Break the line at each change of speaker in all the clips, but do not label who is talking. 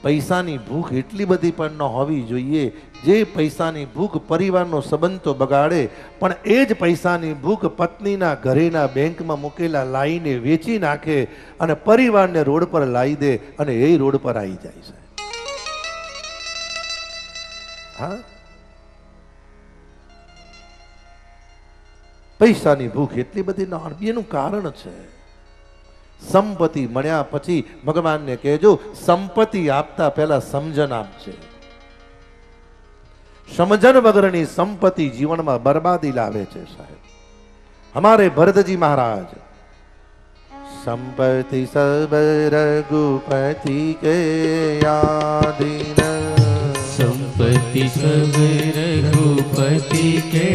પૈસાની ભૂખ એટલી બધી પણ ન હોવી જોઈએ જે પૈસાની ભૂખ પરિવારનો સંબંધ તો બગાડે, પણ એ જ પૈસાની ભૂખ પત્નીના ઘરેના બેંકમાં મૂકેલા લાઈને વેચી નાખે અને પરિવારને રોડ પર લાવી દે અને એ રોડ પર આવી જાય છે. હા, પૈસાની ભૂખ એટલી બધી ન હોય. એનું કારણ છે સંપત્તિ મળ્યા પછી ભગવાનને કહેજો સંપત્તિ આપતા પહેલા સમજણ આપજે. સમજણ વગરની સંપત્તિ જીવનમાં બરબાદી લાવે છે સાહેબ. हमारे भरतजी महाराज संपत्ति सब रघुपति के आधीन,
संपत्ति सब रघुपति के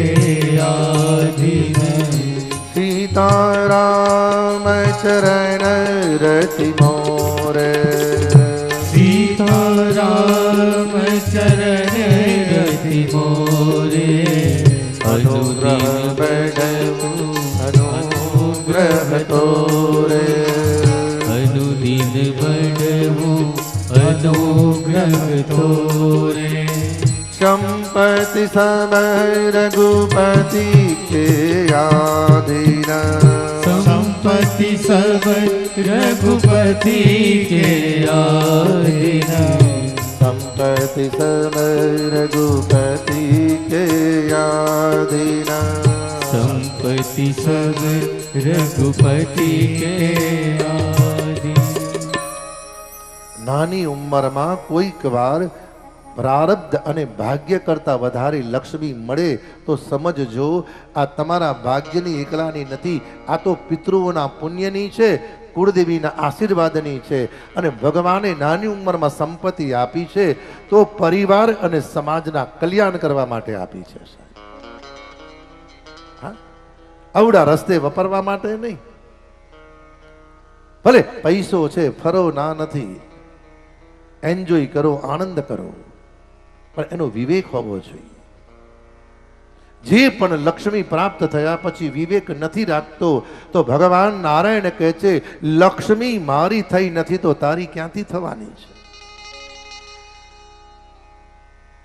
आधीन,
सीताराम चरण रति मोर,
सीताराम चरण रति मोरे,
अनुग्रह बड़ऊ अनुग्रह तोरे,
अनुदिन बड़ऊ अनुग्रह तोरे,
संपत्ति सब रघुपति के आधीन,
संपत्ति सब रघुपति के आधीन,
संपत्ति सब रघुपति के आधीन,
संपत्ति सब रघुपति के आधीन.
नानी उम्रमा कोईक वार प्रारब्ध અને ભાગ્ય કરતા વધારે લક્ષ્મી મળે તો સમજજો આ તમારા ભાગ્યની એકલાની નથી, આ તો પિતૃઓના પુણ્યની છે, કુળદેવીના આશીર્વાદની છે. અને ભગવાને નાની ઉંમરમાં સંપત્તિ આપી છે તો પરિવાર અને સમાજના કલ્યાણ કરવા માટે આપી છે. હા, આવડા રસ્તે વાપરવા માટે નહીં. ભલે પૈસો છે, ફરો ના નથી, એન્જોય કરો, આનંદ કરો, પણ એનો વિવેક હોવો જોઈએ. જે પણ લક્ષ્મી પ્રાપ્ત થયા પછી વિવેક નથી રાખતો તો ભગવાન નારાયણ કહે છે લક્ષ્મી મારી થઈ નથી તો તારી ક્યાંથી થવાની છે.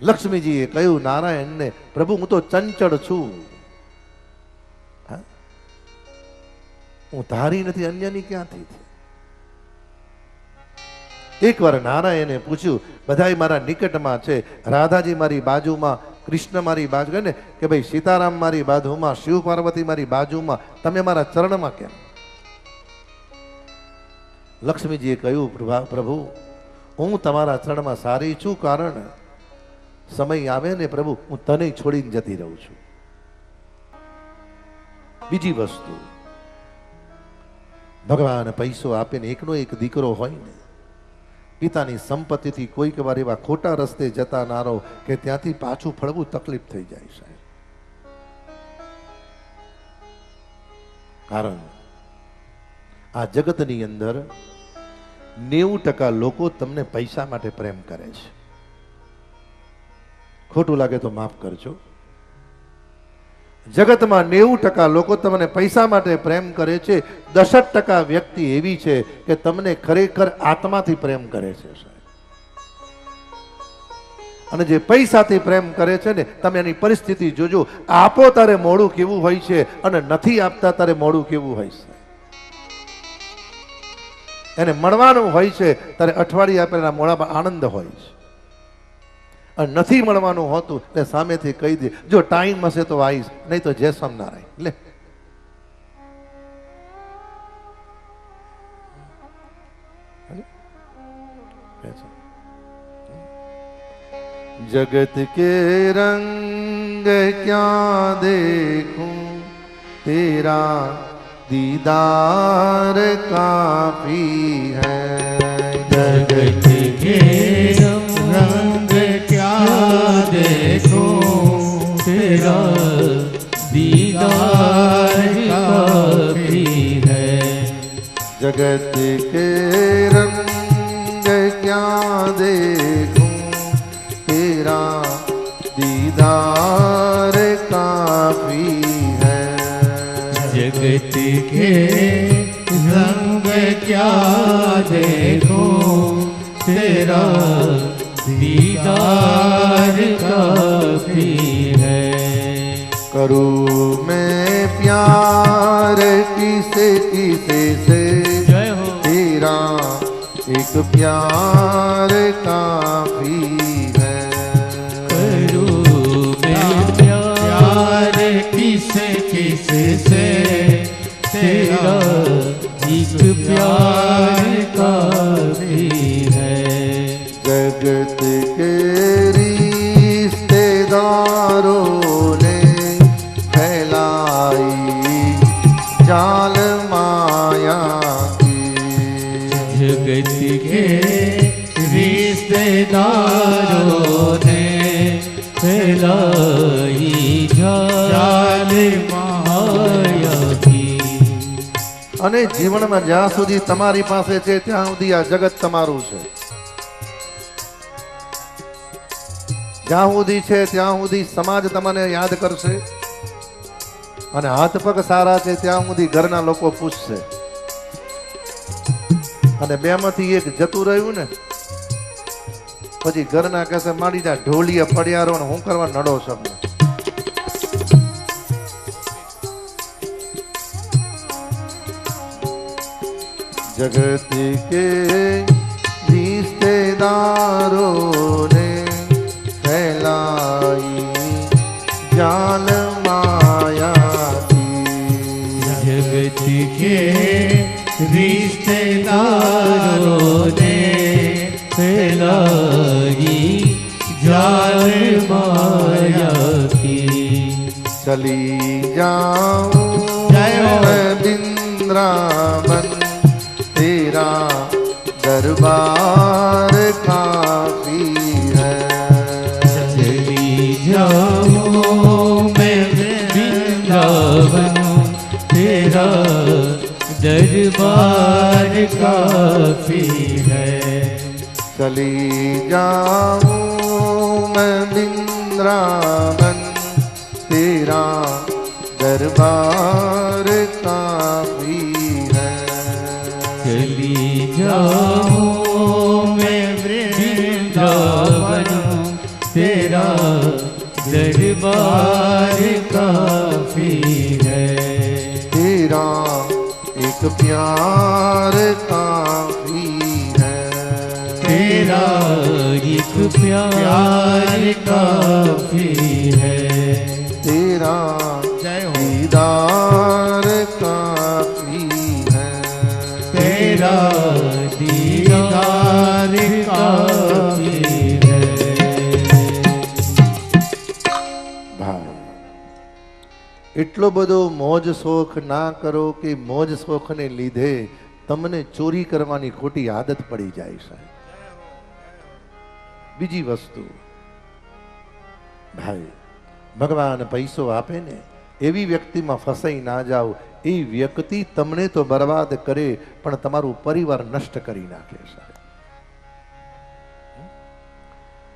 લક્ષ્મીજીએ કહ્યું નારાયણને, પ્રભુ હું તો ચંચળ છું, હું તારી નથી, અન્યની ક્યાંથી છે. એકવાર નારાયણે પૂછ્યું, બધાય મારા નિકટમાં છે, રાધાજી મારી બાજુમાં, કૃષ્ણ મારી બાજુ, ને કે ભાઈ સીતારામ મારી બાજુમાં, શિવ પાર્વતી મારી બાજુમાં, તમે મારા ચરણમાં કેમ? લક્ષ્મીજીએ કહ્યું, પ્રભુ હું તમારા ચરણમાં સારી છું, કારણ સમય આવે ને પ્રભુ હું તને છોડીને જતી રહું છું. બીજી વસ્તુ, ભગવાન પૈસો આપીને એકનો એક દીકરો હોય ને, પિતાની સંપત્તિથી કોઈક વાર એવા ખોટા રસ્તે જતા ના રહો કે ત્યાંથી પાછું ફળવું તકલીફ થઈ જાય સાહેબ. કારણ આ જગતની અંદર 90% લોકો તમને પૈસા માટે પ્રેમ કરે છે. ખોટું લાગે તો માફ કરજો. જગતમાં 90% લોકો તમને પૈસા માટે પ્રેમ કરે છે. 10% વ્યક્તિ એવી છે કે તમને ખરેખર આત્માથી પ્રેમ કરે છે સાહેબ. અને જે પૈસાથી પ્રેમ કરે છે ને, તમે એની પરિસ્થિતિ જોજો. આપો તારે મોડું કેવું હોય છે અને નથી આપતા તારે મોડું કેવું હોય છે. એને મળવાનું હોય છે ત્યારે અઠવાડિયે આપેલા મોડામાં આનંદ હોય છે, અને નથી મળવાનું હોતું એટલે સામેથી કહી દે જો ટાઈમ હશે તો આવીશ, નહીં તો જય સ્વામિનારાયણ. લે जगत के रंग क्या देखूं, तेरा दीदार काफी है.
जगत के रंग क्या देखूं, तेरा दीदार काफी है.
जगत के रंग क्या देखूं, तेरा दीदार काफी है.
जगत के रंग क्या देखूं, तेरा
करूँ मैं प्यार किसे किसे से,
जय हो
तेरा एक प्यार काफी है।
करूँ मैं प्यार किसे किसे से, तेरा एक प्यार काफी है।
जगत के रिश्तेदारों ने फैलाई जाल माया की,
जगत के रिश्तेदारों ने फैलाई जाल माया की।
અને જીવનમાં જ્યાં સુધી તમારી પાસે છે ત્યાં સુધી આ જગત તમારું છે, જ્યાં સુધી છે ત્યાં સુધી સમાજ તમને યાદ કરશે, અને હાથ પગ સારા છે ત્યાં સુધી ઘરના લોકો પૂછશે, અને બેમાંથી એક જતું રહ્યું ને પછી ઘરના કહેશે મારી ઢોલિયા પડ્યારો ને હું કરવા નડો છો અમને. जगत के रिश्तेदारों ने फैलाई जाल माया की,
जगत के रिश्तेदारों ने फैलाई जाल माया की।
चली जाऊं मैं वृंदावन, तेरा दरबार काफी है।
चली जाऊं मैं वृंदावन, तेरा दरबार काफी है।
चली जाऊं मैं वृंदावन, तेरा दरबार काफी है।
चली जाऊं मैं वृंदावन, तेरा दरबार काफी है।
तेरा एक प्यार काफी है,
तेरा एक प्यार काफी है।
तेरा दीदार काफी है,
तेरा दीदार काफी है।
ભાઈ એટલો બધો મોજ શોખ ના કરો કે મોજ શોખને લીધે તમને ચોરી કરવાની ખોટી આદત પડી જાય સાહેબ. બીજી વસ્તુ ભાઈ, ભગવાન પૈસો આપે ને એવી વ્યક્તિમાં ફસાઈ ના જાઓ. એ વ્યક્તિ તમને તો બરબાદ કરે પણ તમારું પરિવાર નષ્ટ કરી નાખે સાહેબ.